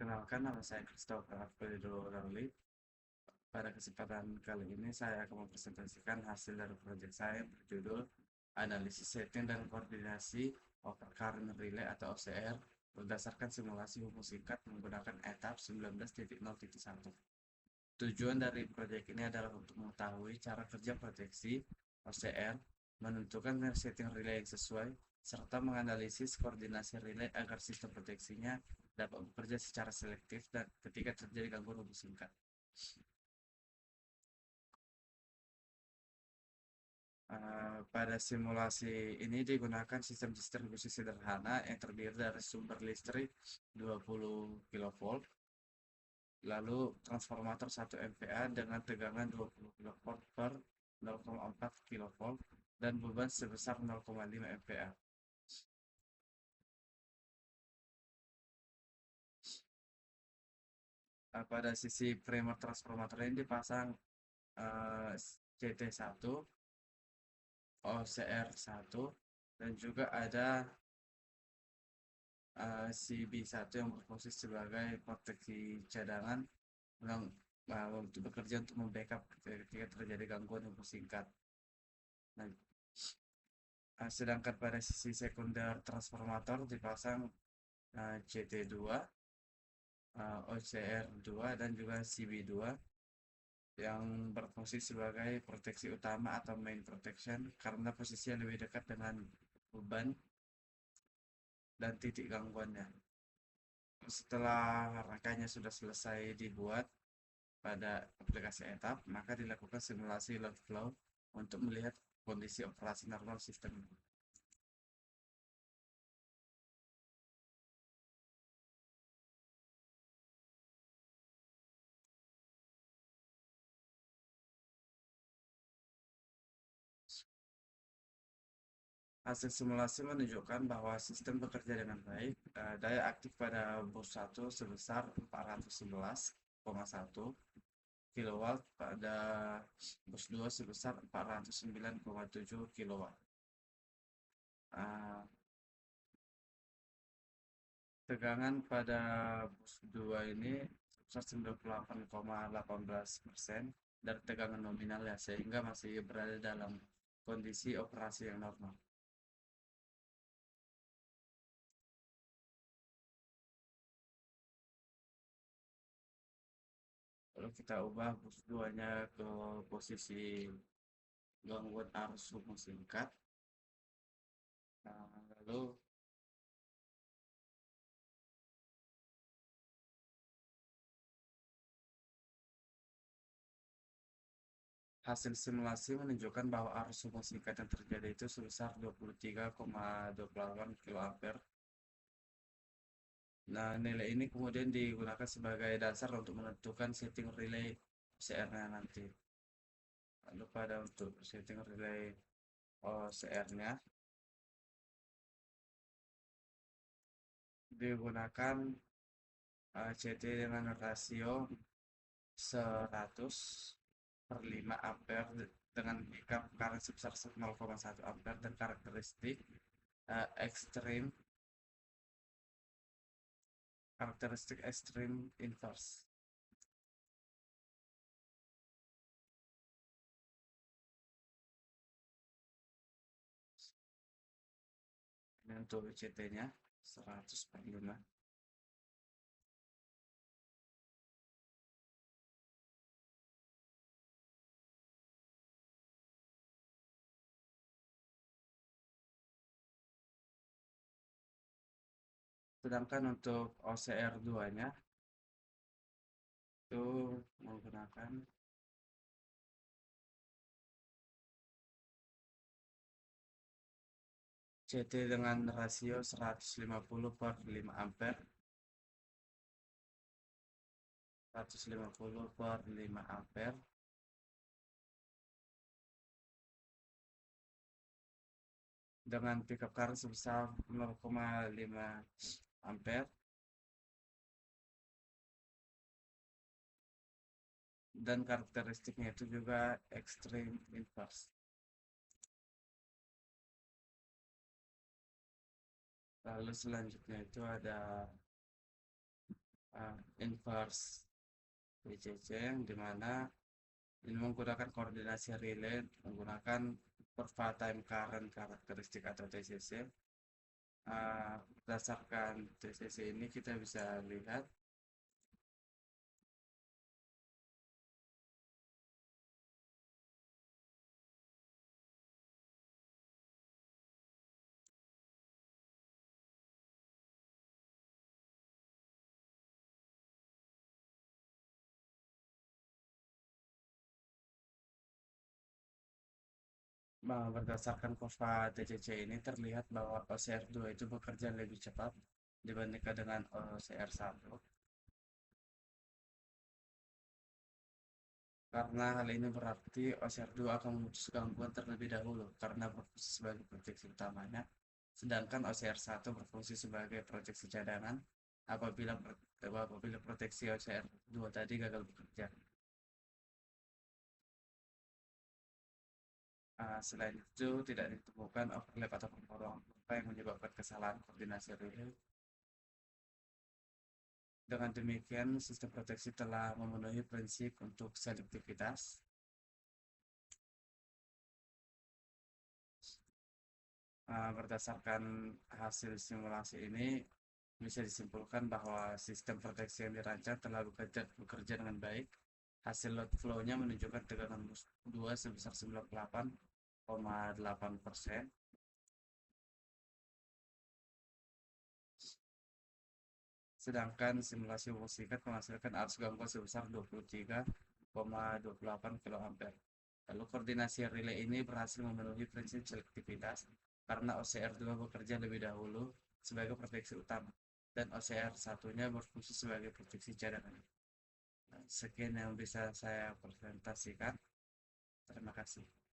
Perkenalkan, nama saya Christopher Alfredo Rowley. Pada kesempatan kali ini saya akan mempresentasikan hasil dari proyek saya yang berjudul Analisis Setting dan Koordinasi Overcurrent Relay atau OCR berdasarkan simulasi hubung singkat menggunakan etap 19.0.1. Tujuan dari proyek ini adalah untuk mengetahui cara kerja proyeksi OCR, menentukan setting relay yang sesuai, serta menganalisis koordinasi relay agar sistem proyeksinya dapat bekerja secara selektif dan ketika terjadi gangguan hubung singkat. Pada simulasi ini digunakan sistem distribusi sederhana yang terdiri dari sumber listrik 20 kV, lalu transformator 1 MVA dengan tegangan 20 kV per 0,4 kV dan beban sebesar 0,5 MVA. Pada sisi primer transformator ini dipasang CT1, OCR1, dan juga ada CB1 yang berfungsi sebagai proteksi cadangan yang untuk bekerja untuk membackup ketika terjadi gangguan hubung singkat. Nah, sedangkan pada sisi sekunder transformator dipasang CT2, OCR2, dan juga CB2 yang berfungsi sebagai proteksi utama atau main protection karena posisinya lebih dekat dengan beban dan titik gangguannya. Setelah rangkaiannya sudah selesai dibuat pada aplikasi etap, maka dilakukan simulasi load flow untuk melihat kondisi operasi normal sistem. Hasil simulasi menunjukkan bahwa sistem bekerja dengan baik. Daya aktif pada bus 1 sebesar 411,1 kW, pada bus 2 sebesar 409,7 kW. Tegangan pada bus 2 ini sebesar 98,18% dari tegangan nominal ya, sehingga masih berada dalam kondisi operasi yang normal. Lalu kita ubah bus 2-nya ke posisi gangguan arus hubung singkat. Lalu hasil simulasi menunjukkan bahwa arus hubung singkat yang terjadi itu sebesar 23,28 kA. Nah, nilai ini kemudian digunakan sebagai dasar untuk menentukan setting relay OCR-nya nanti. Lalu pada untuk setting relay OCR-nya digunakan CT dengan rasio 100 per 5 ampere dengan backup current sebesar 0,1 ampere dan karakteristik ekstrim inverse. Ini untuk CT-nya 100 per 5. Sedangkan untuk OCR2-nya itu menggunakan CT dengan rasio 150 per 5 ampere, 150 per 5 ampere, dengan pickup current sebesar 0,5 ampere dan karakteristiknya itu juga extreme inverse. Lalu selanjutnya itu ada inverse PCC, yang dimana ini menggunakan koordinasi relay menggunakan kurva time current karakteristik atau TCC. Berdasarkan TCC ini kita bisa lihat berdasarkan kurva TCC ini terlihat bahwa OCR2 itu bekerja lebih cepat dibandingkan dengan OCR1. Karena hal ini berarti OCR2 akan memutus gangguan terlebih dahulu karena berfungsi sebagai proteksi utamanya, sedangkan OCR1 berfungsi sebagai proteksi cadangan apabila proteksi OCR2 tadi gagal bekerja. Selain itu, tidak ditemukan overlap atau perporongan kurva yang menyebabkan kesalahan koordinasi relay. Dengan demikian, sistem proteksi telah memenuhi prinsip untuk selektivitas. Berdasarkan hasil simulasi ini, bisa disimpulkan bahwa sistem proteksi yang dirancang telah bekerja dengan baik. Hasil load flow-nya menunjukkan tegangan 2 sebesar 98,8%. Sedangkan simulasi singkat menghasilkan arus gangguan sebesar 23,28 kA. Lalu koordinasi relay ini berhasil memenuhi prinsip selektivitas karena OCR2 bekerja lebih dahulu sebagai proteksi utama dan OCR1-nya berfungsi sebagai proteksi cadangan. Sekian yang bisa saya presentasikan. Terima kasih.